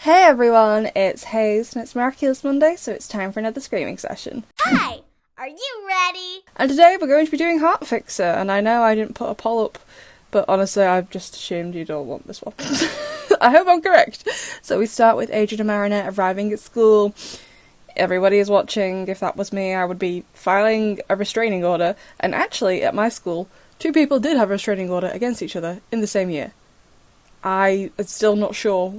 Hey everyone, it's Hayes and it's Miraculous Monday, so it's time for another screaming session. Hi! Are you ready? And today we're going to be doing Heart Fixer, and I know I didn't put a poll up, but honestly I've just assumed you don't want this one. I hope I'm correct. So we start with Adrian and Marinette arriving at school. Everybody is watching. If that was me, I would be filing a restraining order, and actually at my school, 2 people did have a restraining order against each other in the same year. I am still not sure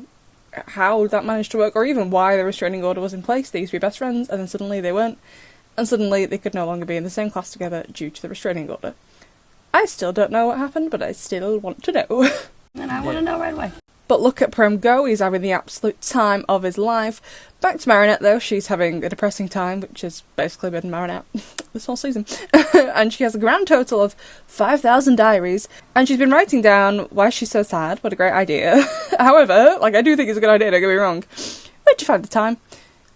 how that managed to work, or even why the restraining order was in place. They used to be best friends, and then suddenly they weren't, and suddenly they could no longer be in the same class together due to the restraining order. I still don't know what happened, but I still want to know. And I want to know right away. But look at Prom go, he's having the absolute time of his life. Back to Marinette though, she's having a depressing time, which has basically been Marinette this whole season. And she has a grand total of 5,000 diaries, and she's been writing down why she's so sad. What a great idea. However, I do think it's a good idea, don't get me wrong. Where'd you find the time?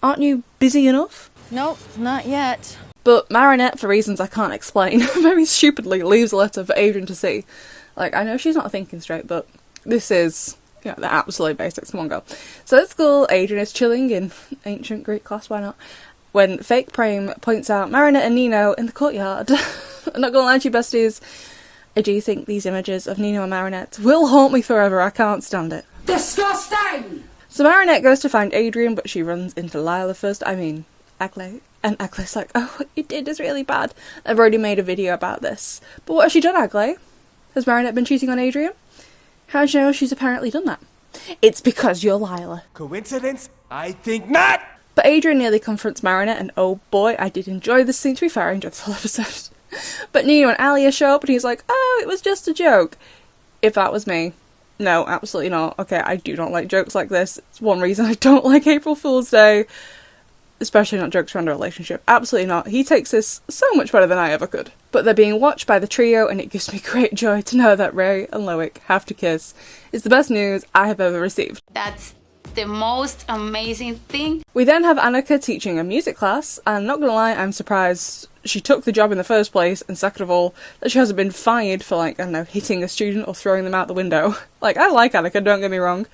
Aren't you busy enough? Nope, not yet. But Marinette, for reasons I can't explain, very stupidly leaves a letter for Adrian to see. I know she's not thinking straight, but this is... yeah, the absolute basics. Come on, girl. So at school, Adrian is chilling in ancient Greek class, why not? When fake Prem points out Marinette and Nino in the courtyard. I'm not gonna lie to you, besties, I do think these images of Nino and Marinette will haunt me forever. I can't stand it. Disgusting! So Marinette goes to find Adrian, but she runs into Lila first. I mean, Aglé. And Aglé's like, oh, what you did is really bad. I've already made a video about this. But what has she done, Aglé? Has Marinette been cheating on Adrian? How do you know she's apparently done that? It's because you're Lila. Coincidence? I think not! But Adrian nearly confronts Marinette, and oh boy, I did enjoy this scene. To be fair, I enjoyed the whole episode. But Nino and Alia show up, and he's like, oh, it was just a joke. If that was me, no, absolutely not. Okay, I do not like jokes like this. It's one reason I don't like April Fool's Day. Especially not jokes around a relationship. Absolutely not. He takes this so much better than I ever could. But they're being watched by the trio, and it gives me great joy to know that Ray and Loic have to kiss. It's the best news I have ever received. That's the most amazing thing. We then have Annika teaching a music class, and not gonna lie, I'm surprised she took the job in the first place, and second of all, that she hasn't been fired for, I don't know, hitting a student or throwing them out the window. I like Annika, don't get me wrong,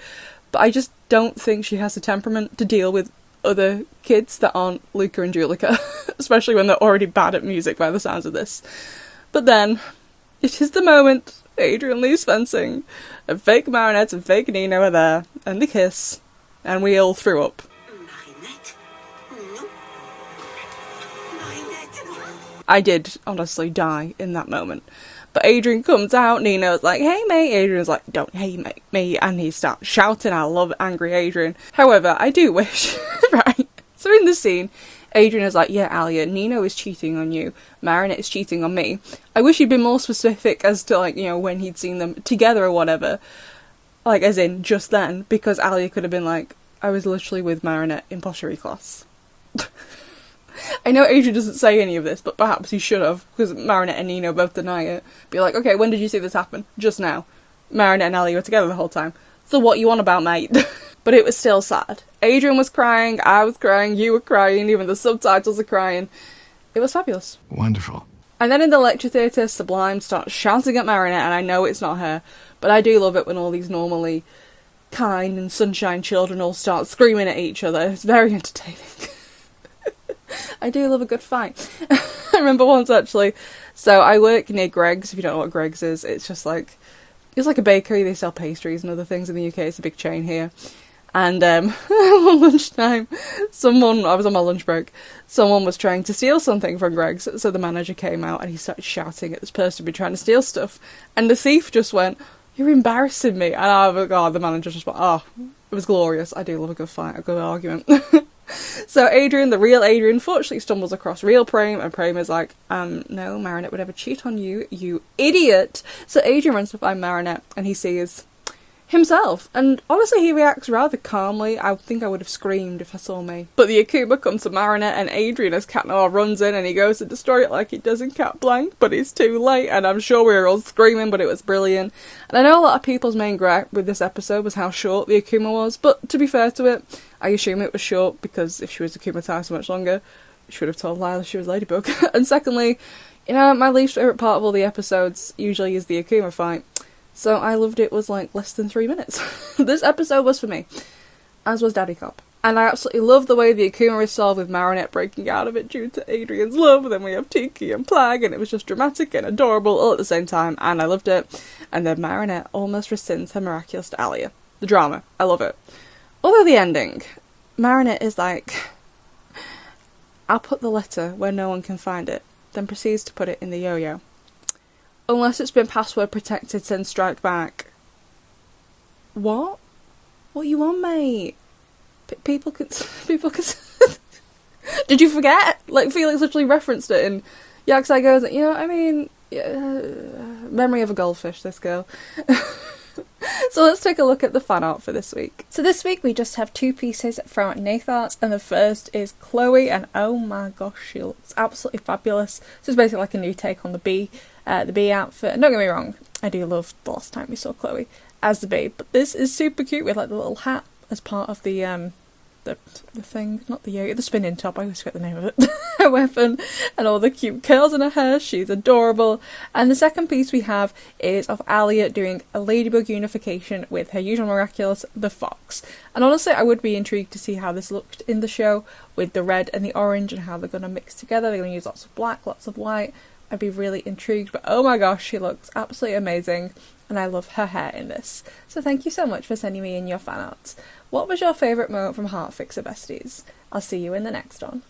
but I just don't think she has the temperament to deal with other kids that aren't Luca and Julika, especially when they're already bad at music by the sounds of this. But then, it is the moment Adrian leaves fencing, and fake Marinette and fake Nino are there, and they kiss, and we all threw up. Marinette? No. Marinette? I did honestly die in that moment. But Adrian comes out, Nino's like, hey mate, Adrian's like, don't hey mate, me, and he starts shouting. I love angry Adrian. However, I do wish, right, so in the scene, Adrian is like, yeah Alia, Nino is cheating on you, Marinette is cheating on me. I wish he'd been more specific as to when he'd seen them together or whatever, as in just then, because Alia could have been like, I was literally with Marinette in pottery class. I know Adrian doesn't say any of this, but perhaps he should have, because Marinette and Nino both deny it. Be like, okay, when did you see this happen? Just now. Marinette and Ali were together the whole time. So what you on about, mate? But it was still sad. Adrian was crying, I was crying, you were crying, even the subtitles are crying. It was fabulous. Wonderful. And then in the lecture theatre, Sublime starts shouting at Marinette, and I know it's not her, but I do love it when all these normally kind and sunshine children all start screaming at each other. It's very entertaining. I do love a good fight. I remember once actually, so I work near Greggs. If you don't know what Greggs is, it's just it's like a bakery. They sell pastries and other things in the UK. It's a big chain here. And on lunchtime, I was on my lunch break, someone was trying to steal something from Greggs, so the manager came out and he started shouting at this person who'd been trying to steal stuff, and the thief just went, you're embarrassing me, and the manager just went, oh, it was glorious. I do love a good fight, a good argument. So Adrian, the real Adrian, fortunately stumbles across real Prem, and Prem is like, no, Marinette would never cheat on you, you idiot! So Adrian runs to find Marinette, and he sees himself, and honestly he reacts rather calmly. I think I would have screamed if I saw me. But the Akuma comes to Marinette, and Adrian as Cat Noir runs in, and he goes to destroy it like he does in Cat Blanc, but it's too late, and I'm sure we were all screaming, but it was brilliant. And I know a lot of people's main gripe with this episode was how short the Akuma was, but to be fair to it, I assume it was short because if she was Akumatized so much longer, she would have told Lila she was Ladybug. And secondly, my least favourite part of all the episodes usually is the Akuma fight. So I loved it was less than 3 minutes. This episode was for me. as was Daddy Cop. And I absolutely love the way the Akuma is solved with Marinette breaking out of it due to Adrian's love. Then we have Tiki and Plague, and it was just dramatic and adorable all at the same time, and I loved it. And then Marinette almost rescinds her Miraculous to Alia. The drama. I love it. Although the ending, Marinette is like, I'll put the letter where no one can find it, then proceeds to put it in the yo-yo. Unless it's been password protected, send strike back. What? What you want, mate? People could... Did you forget? Like, Felix literally referenced it in Yakusai goes, you know what I mean? Memory of a goldfish, this girl. So let's take a look at the fan art for this week. So this week we just have 2 pieces from Natharts, and the first is Chloe, and oh my gosh, she looks absolutely fabulous. So it's basically like a new take on the bee outfit. And don't get me wrong, I do love the last time we saw Chloe as the bee, but this is super cute with like the little hat as part of the thing, not the yoga, the spinning top, I always forget the name of it, her weapon, and all the cute curls in her hair. She's adorable. And the second piece we have is of Alia doing a Ladybug unification with her usual Miraculous, the Fox. And honestly, I would be intrigued to see how this looked in the show with the red and the orange and how they're going to mix together. They're going to use lots of black, lots of white. I'd be really intrigued, but oh my gosh, she looks absolutely amazing, and I love her hair in this. So thank you so much for sending me in your fan art. What was your favourite moment from Heart Fixer Besties? I'll see you in the next one.